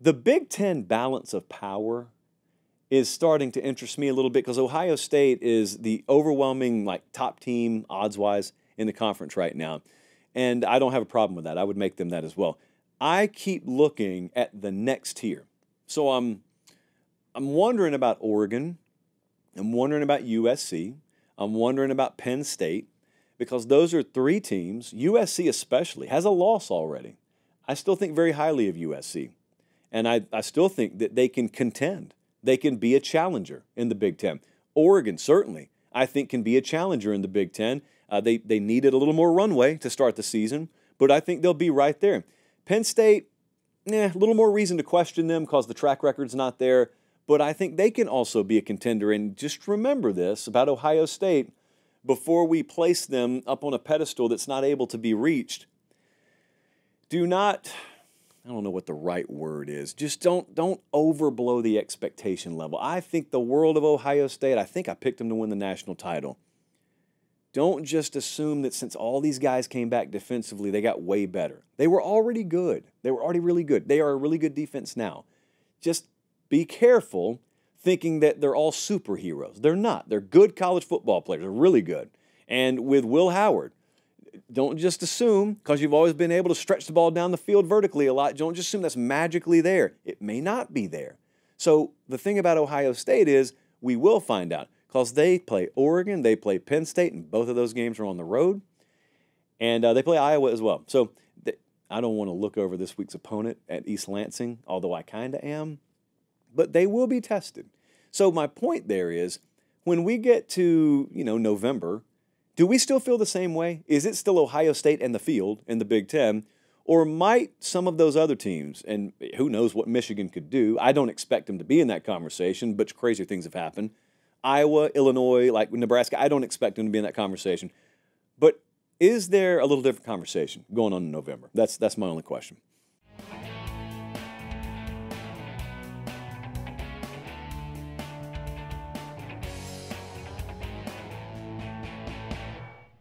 The Big Ten balance of power is starting to interest me a little bit because Ohio State is the overwhelming top team odds-wise in the conference right now. And I don't have a problem with that. I would make them that as well. I keep looking at the next tier. So I'm wondering about Oregon. I'm wondering about USC. I'm wondering about Penn State because those are three teams. USC especially has a loss already. I still think very highly of USC. And I still think that they can contend. They can be a challenger in the Big Ten. Oregon, certainly, I think can be a challenger in the Big Ten. They needed a little more runway to start the season, but I think they'll be right there. Penn State, a little more reason to question them because the track record's not there, but I think they can also be a contender. And just remember this about Ohio State before we place them up on a pedestal that's not able to be reached. Do not... I don't know what the right word is. Just don't overblow the expectation level. I think the world of Ohio State, I think I picked them to win the national title. Don't just assume that since all these guys came back defensively, they got way better. They were already good. They were already really good. They are a really good defense now. Just be careful thinking that they're all superheroes. They're not. They're good college football players. They're really good. And with Will Howard, don't just assume, because you've always been able to stretch the ball down the field vertically a lot, don't just assume that's magically there. It may not be there. So the thing about Ohio State is we will find out because they play Oregon, they play Penn State, and both of those games are on the road. And they play Iowa as well. So I don't want to look over this week's opponent at East Lansing, although I kind of am. But they will be tested. So my point there is when we get to, November, do we still feel the same way? Is it still Ohio State and the field in the Big Ten? Or might some of those other teams, and who knows what Michigan could do, I don't expect them to be in that conversation, but crazier things have happened. Iowa, Illinois, like Nebraska, I don't expect them to be in that conversation. But is there a little different conversation going on in November? That's my only question.